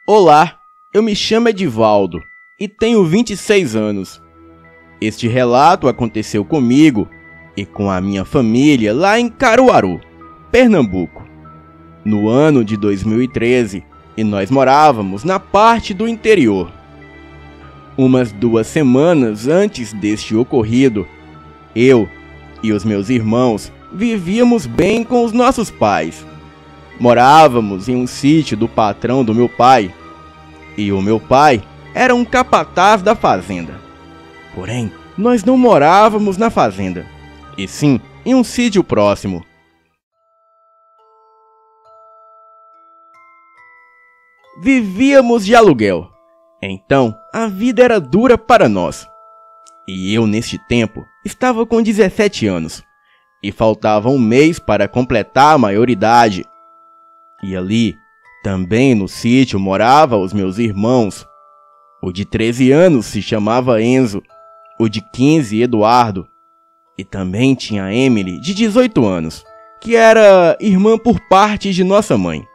Olá, eu me chamo Edivaldo e tenho 26 anos. Este relato aconteceu comigo e com a minha família lá em Caruaru, Pernambuco, no ano de 2013, e nós morávamos na parte do interior. Umas 2 semanas antes deste ocorrido, eu e os meus irmãos vivíamos bem com os nossos pais. Morávamos em um sítio do patrão do meu pai, e o meu pai era um capataz da fazenda. Porém, nós não morávamos na fazenda, e sim em um sítio próximo. Vivíamos de aluguel, então a vida era dura para nós. E eu, neste tempo, estava com 17 anos, e faltava um mês para completar a maioridade. E ali, também no sítio, moravam os meus irmãos. O de 13 anos se chamava Enzo, o de 15 Eduardo, e também tinha a Emily, de 18 anos, que era irmã por parte de nossa mãe.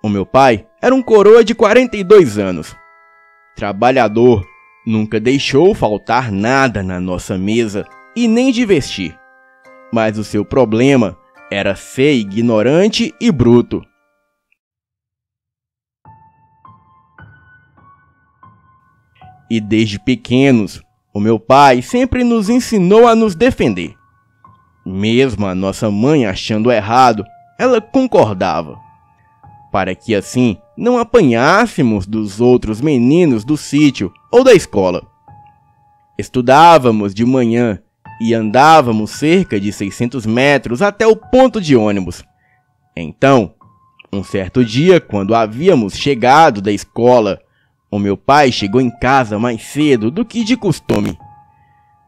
O meu pai era um coroa de 42 anos, trabalhador, nunca deixou faltar nada na nossa mesa e nem de vestir, mas o seu problema era ser ignorante e bruto. E desde pequenos, o meu pai sempre nos ensinou a nos defender. Mesmo a nossa mãe achando errado, ela concordava, para que assim não apanhássemos dos outros meninos do sítio ou da escola. Estudávamos de manhã e andávamos cerca de 600 metros até o ponto de ônibus. Então, um certo dia, quando havíamos chegado da escola, o meu pai chegou em casa mais cedo do que de costume.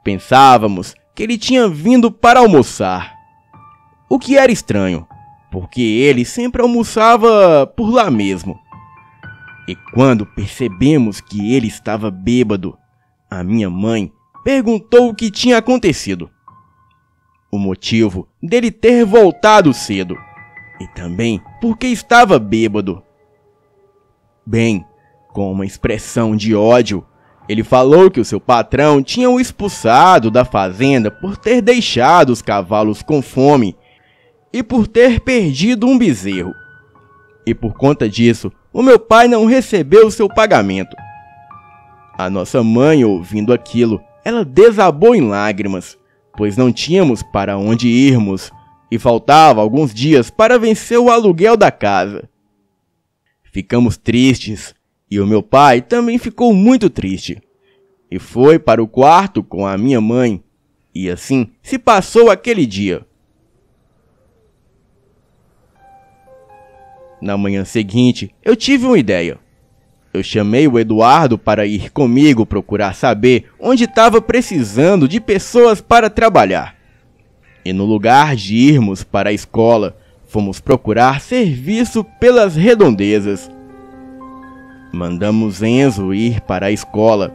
Pensávamos que ele tinha vindo para almoçar, o que era estranho, porque ele sempre almoçava por lá mesmo. E quando percebemos que ele estava bêbado, a minha mãe perguntou o que tinha acontecido. O motivo dele ter voltado cedo, e também porque estava bêbado. Bem, com uma expressão de ódio, ele falou que o seu patrão tinha o expulsado da fazenda por ter deixado os cavalos com fome e por ter perdido um bezerro. E por conta disso, o meu pai não recebeu o seu pagamento. A nossa mãe, ouvindo aquilo, ela desabou em lágrimas, pois não tínhamos para onde irmos e faltava alguns dias para vencer o aluguel da casa. Ficamos tristes e o meu pai também ficou muito triste e foi para o quarto com a minha mãe, e assim se passou aquele dia. Na manhã seguinte, eu tive uma ideia. Eu chamei o Eduardo para ir comigo procurar saber onde estava precisando de pessoas para trabalhar. E no lugar de irmos para a escola, fomos procurar serviço pelas redondezas. Mandamos Enzo ir para a escola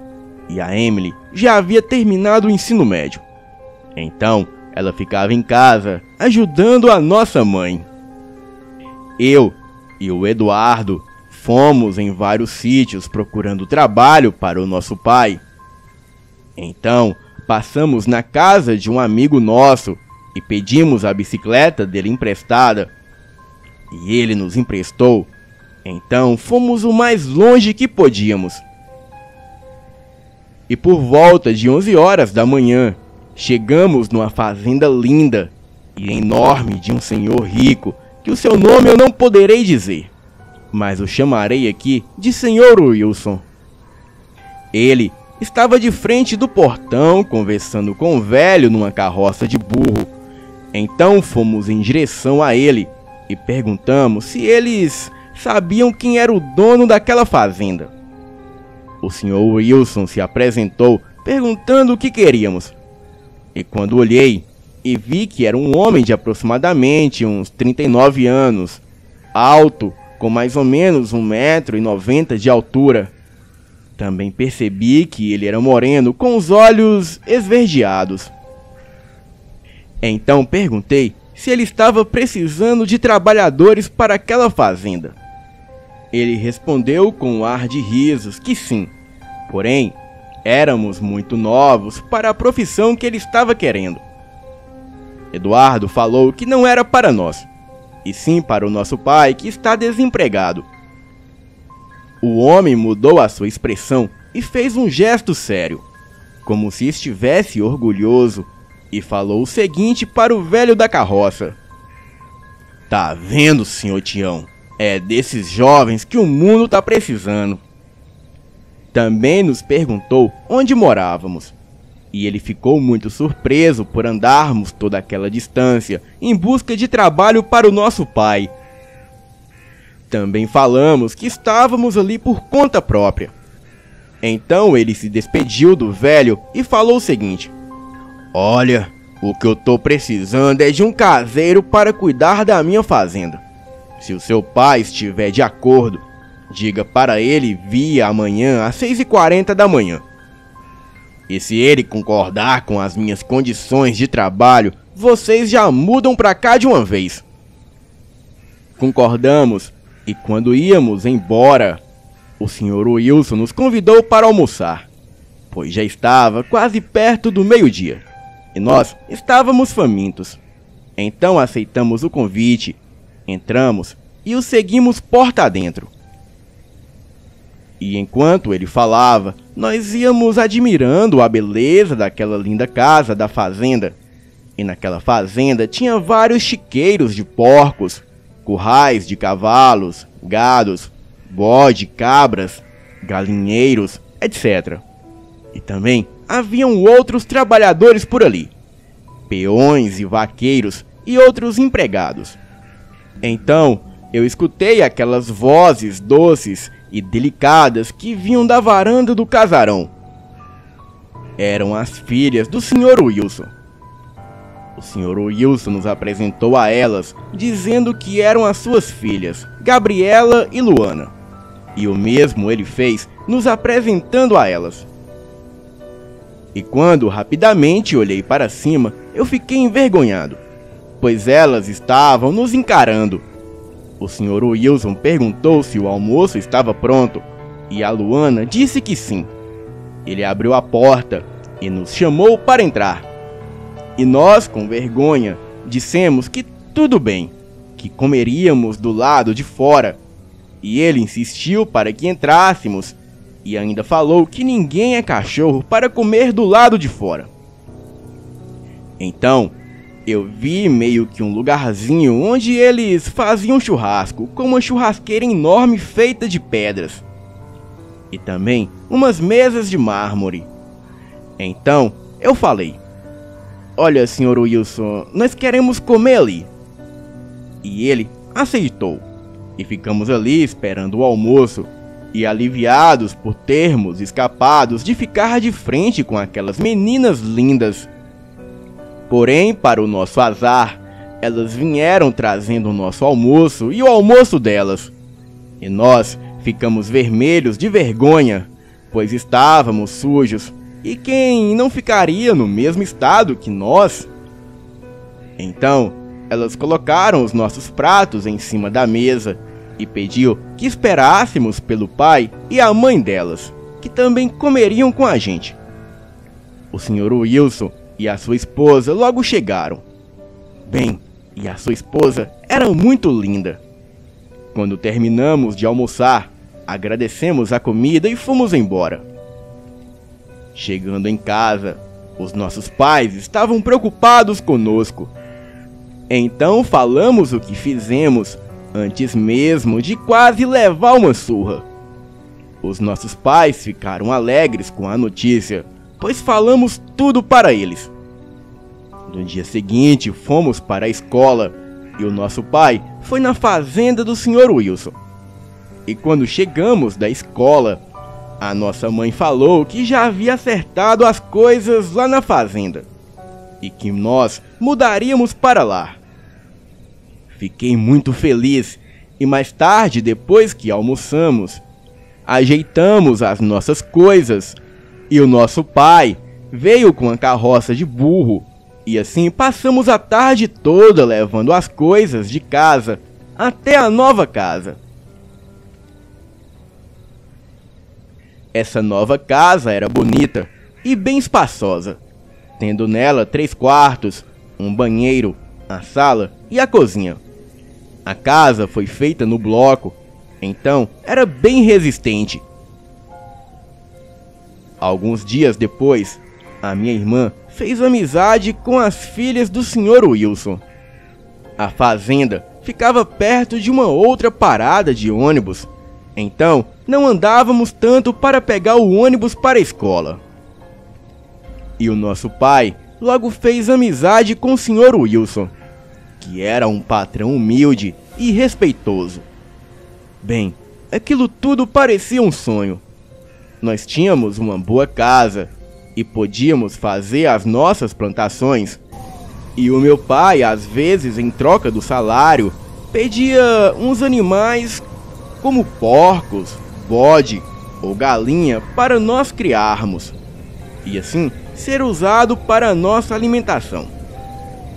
e a Emily já havia terminado o ensino médio. Então, ela ficava em casa ajudando a nossa mãe. Eu e o Eduardo fomos em vários sítios procurando trabalho para o nosso pai. Então, passamos na casa de um amigo nosso e pedimos a bicicleta dele emprestada. E ele nos emprestou. Então fomos o mais longe que podíamos. E por volta de 11 horas da manhã, chegamos numa fazenda linda e enorme de um senhor rico, que o seu nome eu não poderei dizer, mas o chamarei aqui de Senhor Wilson. Ele estava de frente do portão conversando com um velho numa carroça de burro. Então fomos em direção a ele e perguntamos se eles sabiam quem era o dono daquela fazenda. O Sr. Wilson se apresentou perguntando o que queríamos. E quando olhei e vi que era um homem de aproximadamente uns 39 anos, alto, com mais ou menos 1,90 m de altura. Também percebi que ele era moreno, com os olhos esverdeados. Então perguntei se ele estava precisando de trabalhadores para aquela fazenda. Ele respondeu com um ar de risos que sim, porém, éramos muito novos para a profissão que ele estava querendo. Eduardo falou que não era para nós, e sim para o nosso pai, que está desempregado. O homem mudou a sua expressão e fez um gesto sério, como se estivesse orgulhoso, e falou o seguinte para o velho da carroça: "Tá vendo, senhor Tião? É desses jovens que o mundo tá precisando." Também nos perguntou onde morávamos, e ele ficou muito surpreso por andarmos toda aquela distância em busca de trabalho para o nosso pai. Também falamos que estávamos ali por conta própria. Então ele se despediu do velho e falou o seguinte: "Olha, o que eu tô precisando é de um caseiro para cuidar da minha fazenda. Se o seu pai estiver de acordo, diga para ele vir amanhã às 6h40 da manhã. E se ele concordar com as minhas condições de trabalho, vocês já mudam para cá de uma vez." Concordamos, e quando íamos embora, o Sr. Wilson nos convidou para almoçar, pois já estava quase perto do meio-dia, e nós estávamos famintos. Então aceitamos o convite, entramos e o seguimos porta adentro. E enquanto ele falava, nós íamos admirando a beleza daquela linda casa da fazenda. E naquela fazenda tinha vários chiqueiros de porcos, currais de cavalos, gados, bode, cabras, galinheiros, etc. E também haviam outros trabalhadores por ali, peões e vaqueiros e outros empregados. Então eu escutei aquelas vozes doces e delicadas que vinham da varanda do casarão. Eram as filhas do Sr. Wilson. O Sr. Wilson nos apresentou a elas, dizendo que eram as suas filhas, Gabriela e Luana. E o mesmo ele fez, nos apresentando a elas. E quando rapidamente olhei para cima, eu fiquei envergonhado, pois elas estavam nos encarando. O Sr. Wilson perguntou se o almoço estava pronto, e a Luana disse que sim. Ele abriu a porta e nos chamou para entrar. E nós, com vergonha, dissemos que tudo bem, que comeríamos do lado de fora. E ele insistiu para que entrássemos, e ainda falou que ninguém é cachorro para comer do lado de fora. Então eu vi meio que um lugarzinho onde eles faziam churrasco, com uma churrasqueira enorme feita de pedras. E também umas mesas de mármore. Então eu falei: "Olha, Sr. Wilson, nós queremos comer ali." E ele aceitou. E ficamos ali esperando o almoço, e aliviados por termos escapados de ficar de frente com aquelas meninas lindas. Porém, para o nosso azar, elas vieram trazendo o nosso almoço e o almoço delas. E nós ficamos vermelhos de vergonha, pois estávamos sujos, e quem não ficaria no mesmo estado que nós? Então, elas colocaram os nossos pratos em cima da mesa e pediu que esperássemos pelo pai e a mãe delas, que também comeriam com a gente. O Sr. Wilson e a sua esposa logo chegaram. Bem, e a sua esposa era muito linda. Quando terminamos de almoçar, agradecemos a comida e fomos embora. Chegando em casa, os nossos pais estavam preocupados conosco. Então falamos o que fizemos antes mesmo de quase levar uma surra. Os nossos pais ficaram alegres com a notícia, pois falamos tudo para eles. No dia seguinte, fomos para a escola e o nosso pai foi na fazenda do Sr. Wilson. E quando chegamos da escola, a nossa mãe falou que já havia acertado as coisas lá na fazenda e que nós mudaríamos para lá. Fiquei muito feliz e mais tarde, depois que almoçamos, ajeitamos as nossas coisas e o nosso pai veio com a carroça de burro e assim passamos a tarde toda levando as coisas de casa até a nova casa. Essa nova casa era bonita e bem espaçosa, tendo nela 3 quartos, um banheiro, a sala e a cozinha. A casa foi feita no bloco, então era bem resistente. Alguns dias depois, a minha irmã fez amizade com as filhas do Sr. Wilson. A fazenda ficava perto de uma outra parada de ônibus, então não andávamos tanto para pegar o ônibus para a escola. E o nosso pai logo fez amizade com o Sr. Wilson, que era um patrão humilde e respeitoso. Bem, aquilo tudo parecia um sonho. Nós tínhamos uma boa casa e podíamos fazer as nossas plantações. E o meu pai, às vezes, em troca do salário, pedia uns animais como porcos, bode ou galinha para nós criarmos, e assim ser usado para a nossa alimentação.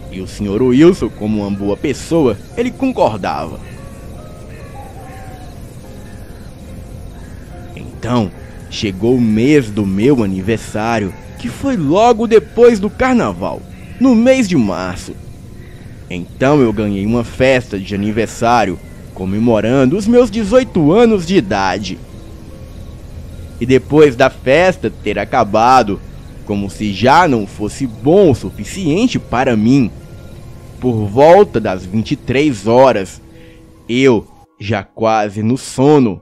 E o Sr. Wilson, como uma boa pessoa, ele concordava. Então, chegou o mês do meu aniversário, que foi logo depois do carnaval, no mês de março. Então eu ganhei uma festa de aniversário, comemorando os meus 18 anos de idade. E depois da festa ter acabado, como se já não fosse bom o suficiente para mim, por volta das 23 horas, eu, já quase no sono,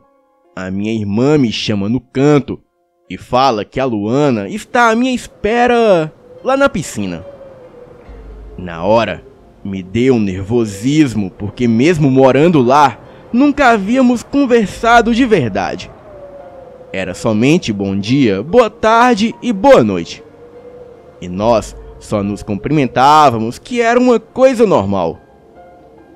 a minha irmã me chama no canto e fala que a Luana está à minha espera lá na piscina. Na hora, me deu um nervosismo, porque mesmo morando lá, nunca havíamos conversado de verdade. Era somente bom dia, boa tarde e boa noite. E nós só nos cumprimentávamos, que era uma coisa normal.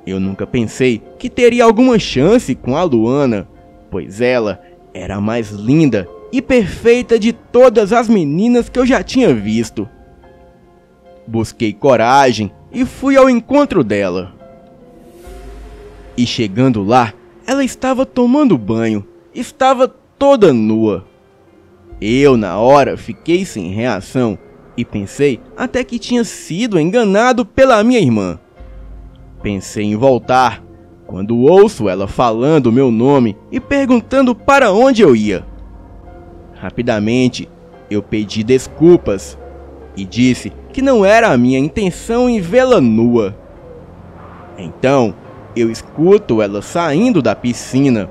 Eu nunca pensei que teria alguma chance com a Luana, pois ela era a mais linda e perfeita de todas as meninas que eu já tinha visto. Busquei coragem e fui ao encontro dela. E chegando lá, ela estava tomando banho, estava toda nua. Eu, na hora, fiquei sem reação e pensei até que tinha sido enganado pela minha irmã. Pensei em voltar, quando ouço ela falando meu nome e perguntando para onde eu ia. Rapidamente, eu pedi desculpas e disse que não era a minha intenção em vê-la nua. Então, eu escuto ela saindo da piscina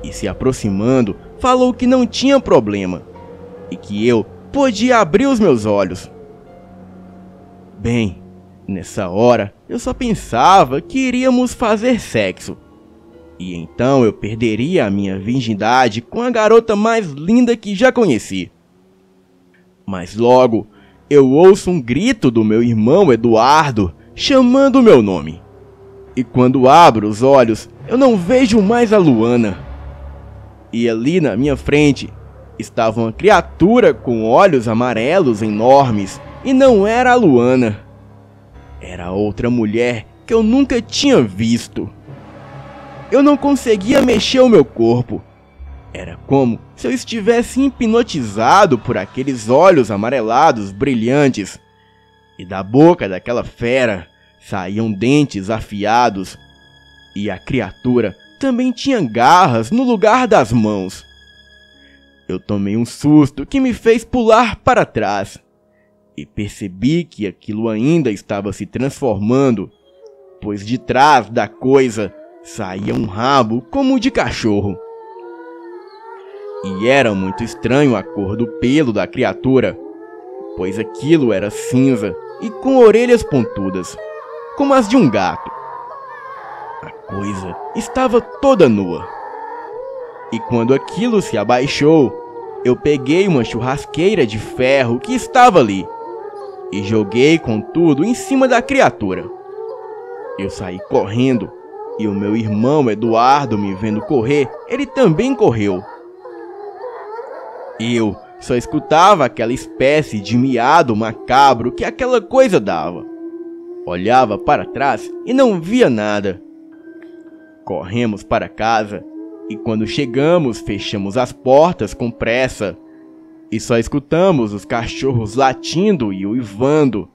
e, se aproximando, falou que não tinha problema e que eu podia abrir os meus olhos. Bem, nessa hora eu só pensava que iríamos fazer sexo, e então eu perderia a minha virgindade com a garota mais linda que já conheci. Mas logo eu ouço um grito do meu irmão Eduardo chamando meu nome. E quando abro os olhos, eu não vejo mais a Luana. E ali na minha frente estava uma criatura com olhos amarelos enormes, e não era a Luana. Era outra mulher que eu nunca tinha visto. Eu não conseguia mexer o meu corpo. Era como se eu estivesse hipnotizado por aqueles olhos amarelados brilhantes, e da boca daquela fera saíam dentes afiados, e a criatura também tinha garras no lugar das mãos. Eu tomei um susto que me fez pular para trás, e percebi que aquilo ainda estava se transformando, pois de trás da coisa saía um rabo como de cachorro. E era muito estranho a cor do pelo da criatura, pois aquilo era cinza e com orelhas pontudas, como as de um gato. A coisa estava toda nua. E quando aquilo se abaixou, eu peguei uma churrasqueira de ferro que estava ali e joguei com tudo em cima da criatura. Eu saí correndo e o meu irmão Eduardo, me vendo correr, ele também correu. Eu só escutava aquela espécie de miado macabro que aquela coisa dava. Olhava para trás e não via nada. Corremos para casa e quando chegamos fechamos as portas com pressa e só escutamos os cachorros latindo e uivando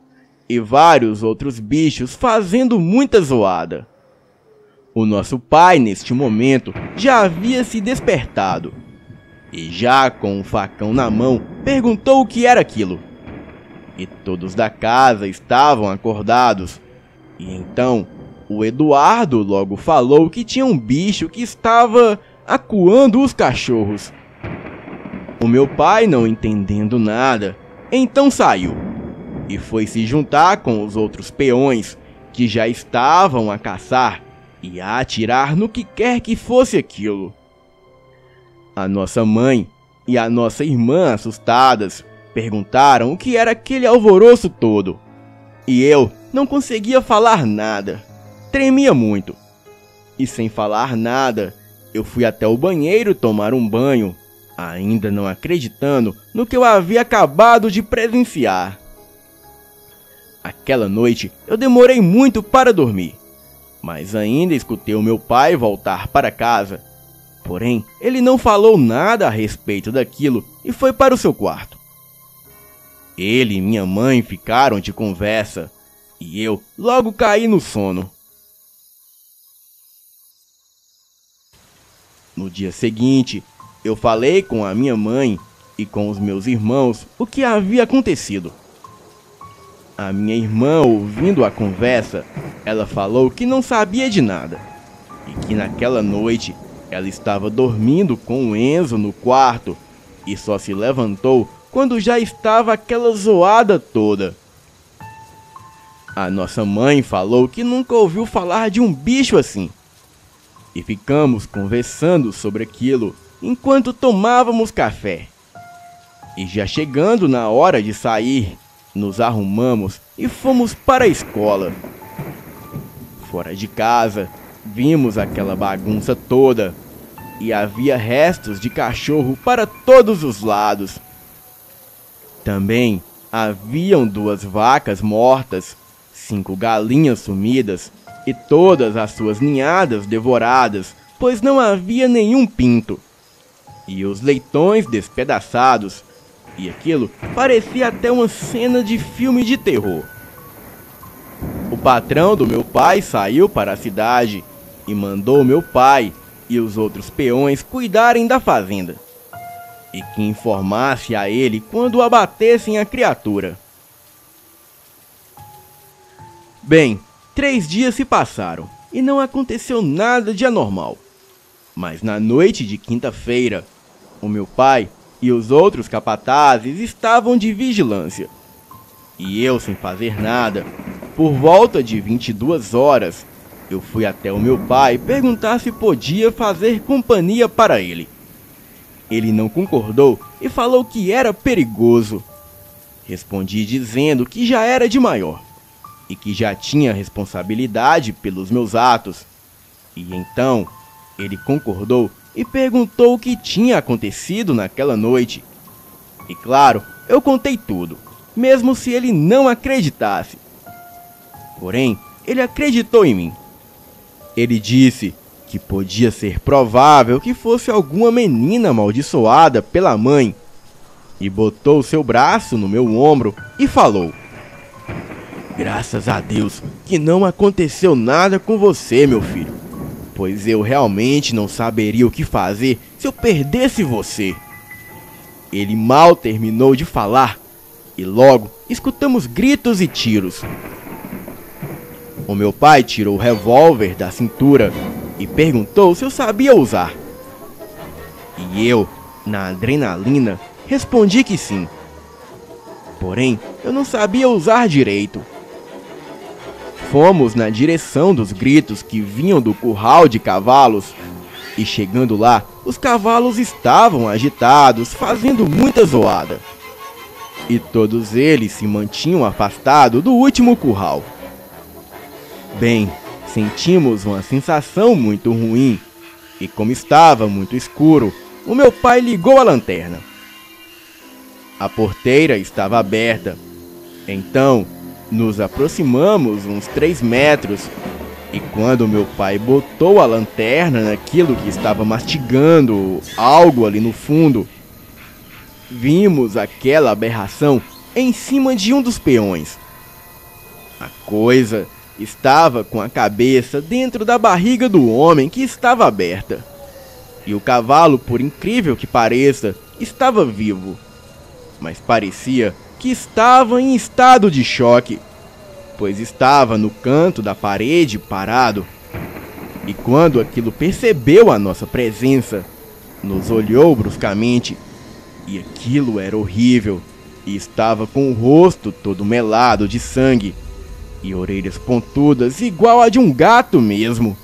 e vários outros bichos fazendo muita zoada. O nosso pai, neste momento, já havia se despertado e já com um facão na mão perguntou o que era aquilo. E todos da casa estavam acordados. E então o Eduardo logo falou que tinha um bicho que estava acuando os cachorros. O meu pai, não entendendo nada, então saiu e foi se juntar com os outros peões que já estavam a caçar e a atirar no que quer que fosse aquilo. A nossa mãe e a nossa irmã, assustadas, perguntaram o que era aquele alvoroço todo. E eu não conseguia falar nada. Tremia muito. E sem falar nada, eu fui até o banheiro tomar um banho, ainda não acreditando no que eu havia acabado de presenciar. Aquela noite eu demorei muito para dormir, mas ainda escutei o meu pai voltar para casa. Porém, ele não falou nada a respeito daquilo e foi para o seu quarto. Ele e minha mãe ficaram de conversa e eu logo caí no sono. No dia seguinte, eu falei com a minha mãe e com os meus irmãos o que havia acontecido. A minha irmã, ouvindo a conversa, ela falou que não sabia de nada e que naquela noite ela estava dormindo com o Enzo no quarto e só se levantou quando já estava aquela zoada toda. A nossa mãe falou que nunca ouviu falar de um bicho assim. E ficamos conversando sobre aquilo enquanto tomávamos café. E já chegando na hora de sair, nos arrumamos e fomos para a escola. Fora de casa, vimos aquela bagunça toda e havia restos de cachorro para todos os lados. Também haviam 2 vacas mortas, 5 galinhas sumidas e todas as suas ninhadas devoradas, pois não havia nenhum pinto. E os leitões despedaçados, e aquilo parecia até uma cena de filme de terror. O patrão do meu pai saiu para a cidade e mandou meu pai e os outros peões cuidarem da fazenda, e que informasse a ele quando abatessem a criatura. Bem, 3 dias se passaram e não aconteceu nada de anormal. Mas na noite de quinta-feira, o meu pai e os outros capatazes estavam de vigilância. E eu, sem fazer nada, por volta de 22 horas, eu fui até o meu pai perguntar se podia fazer companhia para ele. Ele não concordou e falou que era perigoso. Respondi dizendo que já era de maior e que já tinha responsabilidade pelos meus atos. E então ele concordou e perguntou o que tinha acontecido naquela noite. E claro, eu contei tudo, mesmo se ele não acreditasse. Porém, ele acreditou em mim. Ele disse que podia ser provável que fosse alguma menina amaldiçoada pela mãe, e botou seu braço no meu ombro e falou: "Graças a Deus que não aconteceu nada com você, meu filho, pois eu realmente não saberia o que fazer se eu perdesse você." Ele mal terminou de falar e logo escutamos gritos e tiros. O meu pai tirou o revólver da cintura e perguntou se eu sabia usar. E eu, na adrenalina, respondi que sim. Porém, eu não sabia usar direito. Fomos na direção dos gritos que vinham do curral de cavalos, e chegando lá, os cavalos estavam agitados, fazendo muita zoada. E todos eles se mantinham afastados do último curral. Bem, sentimos uma sensação muito ruim, e como estava muito escuro, o meu pai ligou a lanterna. A porteira estava aberta, então nos aproximamos uns 3 metros, e quando meu pai botou a lanterna naquilo que estava mastigando algo ali no fundo, vimos aquela aberração em cima de um dos peões. A coisa estava com a cabeça dentro da barriga do homem que estava aberta. E o cavalo, por incrível que pareça, estava vivo. Mas parecia que estava em estado de choque, pois estava no canto da parede parado. E quando aquilo percebeu a nossa presença, nos olhou bruscamente. E aquilo era horrível, e estava com o rosto todo melado de sangue, e orelhas pontudas igual a de um gato mesmo.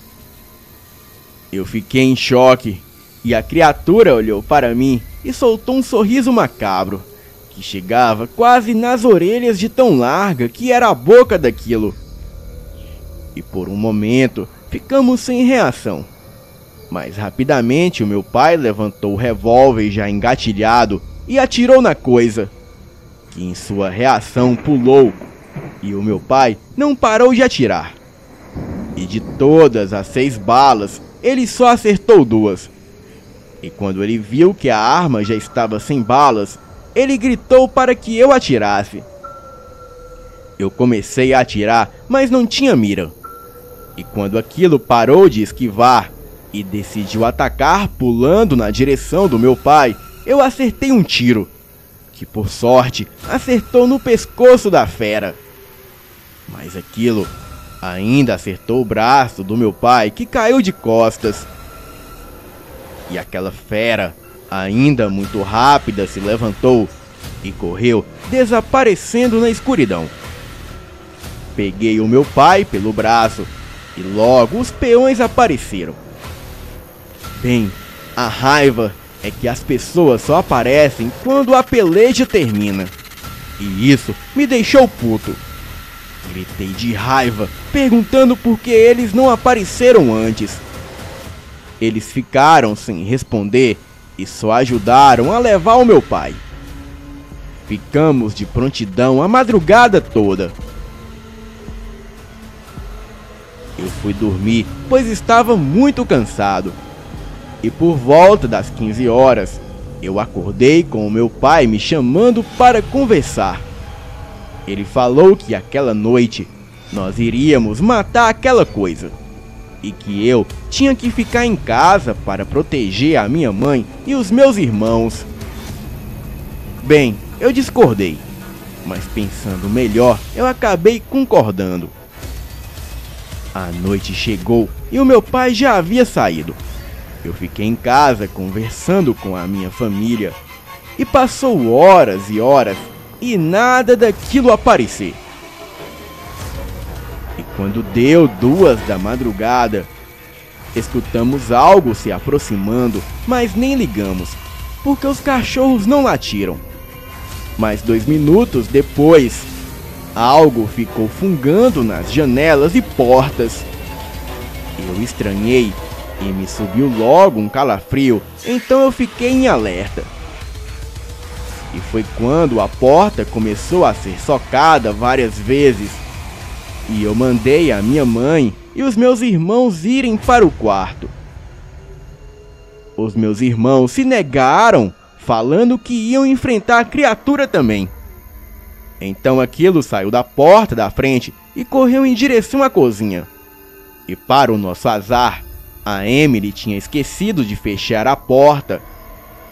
Eu fiquei em choque, e a criatura olhou para mim e soltou um sorriso macabro, que chegava quase nas orelhas de tão larga que era a boca daquilo. E por um momento ficamos sem reação. Mas rapidamente o meu pai levantou o revólver já engatilhado e atirou na coisa, que em sua reação pulou, e o meu pai não parou de atirar. E de todas as 6 balas, ele só acertou 2. E quando ele viu que a arma já estava sem balas, ele gritou para que eu atirasse. Eu comecei a atirar, mas não tinha mira. E quando aquilo parou de esquivar e decidiu atacar pulando na direção do meu pai, eu acertei um tiro, que por sorte acertou no pescoço da fera. Mas aquilo ainda acertou o braço do meu pai, que caiu de costas. E aquela fera, ainda muito rápida, se levantou e correu, desaparecendo na escuridão. Peguei o meu pai pelo braço e logo os peões apareceram. Bem, a raiva é que as pessoas só aparecem quando a peleja termina. E isso me deixou puto. Gritei de raiva, perguntando por que eles não apareceram antes. Eles ficaram sem responder e só ajudaram a levar o meu pai. Ficamos de prontidão a madrugada toda. Eu fui dormir, pois estava muito cansado. E por volta das 15 horas, eu acordei com o meu pai me chamando para conversar. Ele falou que aquela noite nós iríamos matar aquela coisa, e que eu tinha que ficar em casa para proteger a minha mãe e os meus irmãos. Bem, eu discordei, mas pensando melhor, eu acabei concordando. A noite chegou e o meu pai já havia saído. Eu fiquei em casa conversando com a minha família, e passou horas e horas e nada daquilo aparecer. E quando deu 2 da madrugada, escutamos algo se aproximando, mas nem ligamos, porque os cachorros não latiram. Mas 2 minutos depois, algo ficou fungando nas janelas e portas. Eu estranhei e me subiu logo um calafrio, então eu fiquei em alerta. E foi quando a porta começou a ser socada várias vezes, e eu mandei a minha mãe e os meus irmãos irem para o quarto. Os meus irmãos se negaram, falando que iam enfrentar a criatura também. Então aquilo saiu da porta da frente e correu em direção à cozinha. E para o nosso azar, a Emily tinha esquecido de fechar a porta.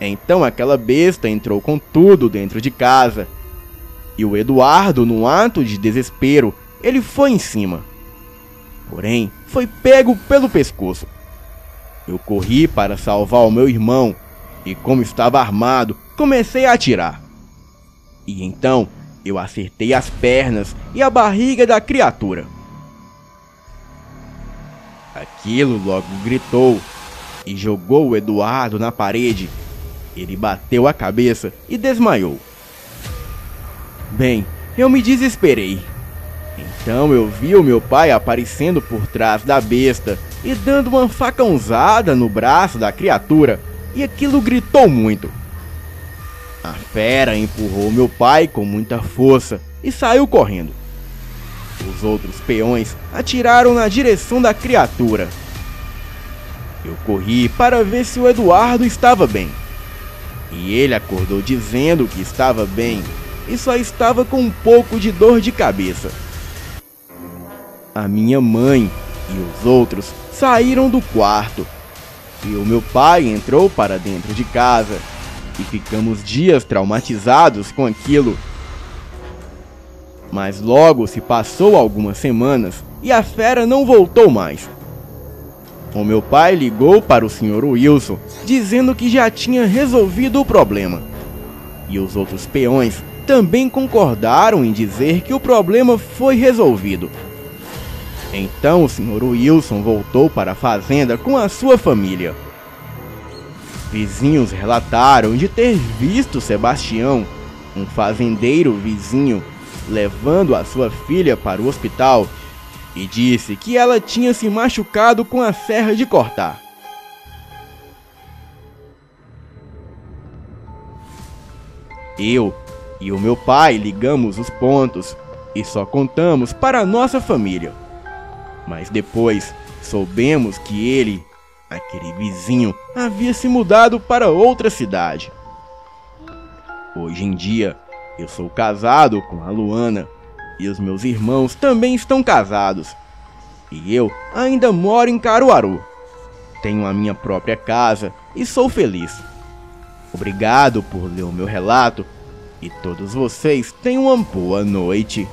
Então aquela besta entrou com tudo dentro de casa. E o Eduardo, num ato de desespero, ele foi em cima. Porém, foi pego pelo pescoço. Eu corri para salvar o meu irmão e, como estava armado, comecei a atirar. E então, eu acertei as pernas e a barriga da criatura. Aquilo logo gritou e jogou o Eduardo na parede. Ele bateu a cabeça e desmaiou. Bem, eu me desesperei. Então eu vi o meu pai aparecendo por trás da besta e dando uma facãozada no braço da criatura, e aquilo gritou muito. A fera empurrou meu pai com muita força e saiu correndo. Os outros peões atiraram na direção da criatura. Eu corri para ver se o Eduardo estava bem. E ele acordou dizendo que estava bem e só estava com um pouco de dor de cabeça. A minha mãe e os outros saíram do quarto e o meu pai entrou para dentro de casa e ficamos dias traumatizados com aquilo. Mas logo se passou algumas semanas e a fera não voltou mais. O meu pai ligou para o Sr. Wilson dizendo que já tinha resolvido o problema. E os outros peões também concordaram em dizer que o problema foi resolvido. Então o Sr. Wilson voltou para a fazenda com a sua família. Vizinhos relataram de ter visto Sebastião, um fazendeiro vizinho, levando a sua filha para o hospital e disse que ela tinha se machucado com a serra de cortar. Eu e o meu pai ligamos os pontos e só contamos para a nossa família. Mas depois soubemos que ele, aquele vizinho, havia se mudado para outra cidade. Hoje em dia, eu sou casado com a Luana e os meus irmãos também estão casados. E eu ainda moro em Caruaru. Tenho a minha própria casa e sou feliz. Obrigado por ler o meu relato e todos vocês tenham uma boa noite.